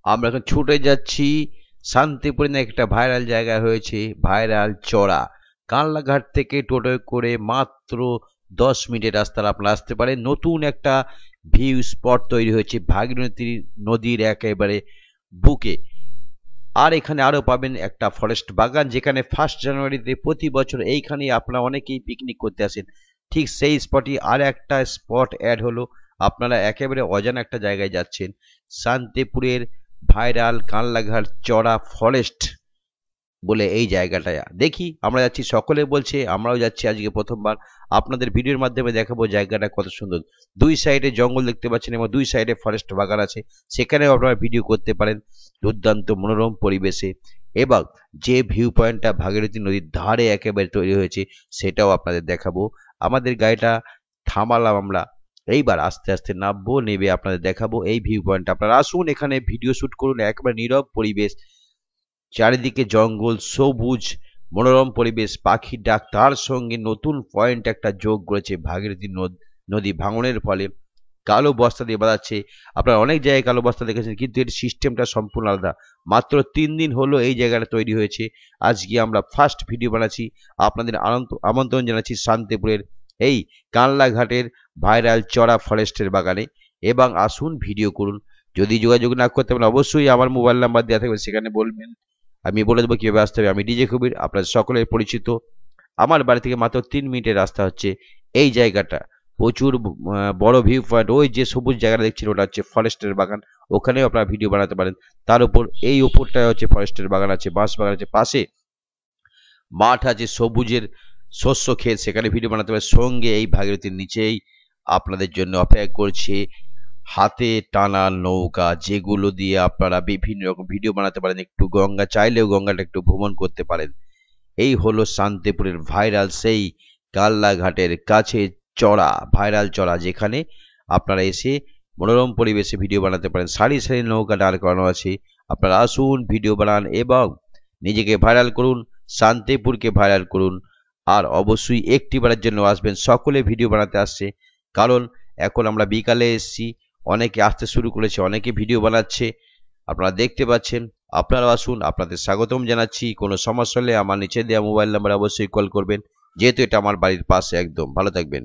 আমরা এখন ছুটে যাচ্ছি শান্তিপুরে না একটা ভাইরাল জায়গা হয়েছে, ভাইরাল চড়া। কানলাঘাট থেকে টোটোয় করে মাত্র 10 মিনিটের রাস্তায় আপনারা আসতে পারেন। নতুন একটা ভিউ স্পট তৈরি হয়েছে ভাগীরথী নদীর একেবারে বুকে। আর এখানে আরো পাবেন একটা ফরেস্ট বাগান, যেখানে 1 জানুয়ারিতে প্রতি বছর এইখানেই আপনারা অনেকেই পিকনিক করতে আসেন। ঠিক সেই স্পটই আর একটা স্পট অ্যাড হলো। আপনারা একেবারে অজানা একটা জায়গায় যাচ্ছেন, শান্তিপুরের ভাইরাল কানলাঘাট চড়া ফরেস্ট বলে এই জায়গাটা। দেখি আমরা যাচ্ছি, সকলে বলছে, আমরাও যাচ্ছি আজকে প্রথমবার। আপনাদের ভিডিওর মাধ্যমে দেখাবো জায়গাটা কত সুন্দর। দুই সাইডে জঙ্গল দেখতে পাচ্ছেন এবং দুই সাইডে ফরেস্ট বাগান আছে, সেখানেও আপনারা ভিডিও করতে পারেন দুর্দান্ত মনোরম পরিবেশে। এবং যে ভিউ পয়েন্টটা ভাগীরথী নদীর ধারে একেবারে তৈরি হয়েছে সেটাও আপনাদের দেখাবো। আমাদের গাড়িটা থামালাম আমরা, এইবার আস্তে আস্তে নামবো, নেবে আপনাদের দেখাবো এই ভিউ পয়েন্ট। আপনারা আসুন, এখানে ভিডিও শুট করুন, একেবারে নীরব পরিবেশ, চারিদিকে জঙ্গল, সবুজ মনোরম পরিবেশ, পাখির ডাক, তার সঙ্গে নতুন পয়েন্ট একটা যোগ করেছে ভাগীরথী নদী ভাঙনের ফলে কালো বস্তা দিয়ে বাঁধাচ্ছে। আপনারা অনেক জায়গায় কালো বস্তা দেখেছেন, কিন্তু এর সিস্টেমটা সম্পূর্ণ আলাদা। মাত্র 3 দিন হলো এই জায়গাটা তৈরি হয়েছে। আজকে আমরা ফার্স্ট ভিডিও বানাচ্ছি, আপনাদের আমন্ত্রণ জানাচ্ছি শান্তিপুরের এই কানলাঘাটের ভাইরাল চড়া ফরেস্টের বাগানে। এবং আসুন ভিডিও করুন। যদি যোগাযোগ না করতে পারেন অবশ্যই আমার মোবাইল নাম্বার দেওয়া থাকবে, সেখানে বলবেন, আমি বলে দেবো কিভাবে আসতে হবে। আমি ডিজে কবির, আপনাদের সকলের পরিচিত। আমার বাড়ি থেকে মাত্র 3 মিনিটের রাস্তা হচ্ছে এই জায়গাটা। প্রচুর বড় ভিউ পয়েন্ট, ওই যে সবুজ জায়গাটা দেখছেন ওটা হচ্ছে ফরেস্টের বাগান, ওখানেও আপনারা ভিডিও বানাতে পারেন। তার উপর এই উপরটায় হচ্ছে ফরেস্টের বাগান আছে, বাঁশ বাগান আছে, পাশে মাঠ আছে সবুজের শস্য ক্ষেত, সেখানে ভিডিও বানাতে পারেন। সঙ্গে এই ভাগীরথীর নিচেই আপনাদের জন্য অপেক্ষা করছে হাতে টানা নৌকা, যেগুলো দিয়ে আপনারা বিভিন্ন রকম ভিডিও বানাতে পারেন। একটু গঙ্গা চাইলেও গঙ্গাটা একটু ভ্রমণ করতে পারেন। এই হলো শান্তিপুরের ভাইরাল সেই কাল্লাঘাটের কাছে চড়া ভাইরাল চড়া, যেখানে আপনারা এসে মনোরম পরিবেশে ভিডিও বানাতে পারেন। সারি সারি নৌকা দাঁড় করানো আছে। আপনারা আসুন, ভিডিও বানান এবং নিজেকে ভাইরাল করুন, শান্তিপুরকে ভাইরাল করুন। আর অবশ্যই একটিবারের জন্য আসবেন, সকলে ভিডিও বানাতে আসছে, কারণ এখন আমরা বিকালে এসেছি, অনেকে আসতে শুরু করেছে, অনেকে ভিডিও বানাচ্ছে, আপনারা দেখতে পাচ্ছেন। আপনারাও আসুন, আপনাদের স্বাগতম জানাচ্ছি। কোনো সমস্যা হলে আমার নিচে দেওয়া মোবাইল নাম্বার অবশ্যই কল করবেন, যেহেতু এটা আমার বাড়ির পাশে একদম। ভালো থাকবেন।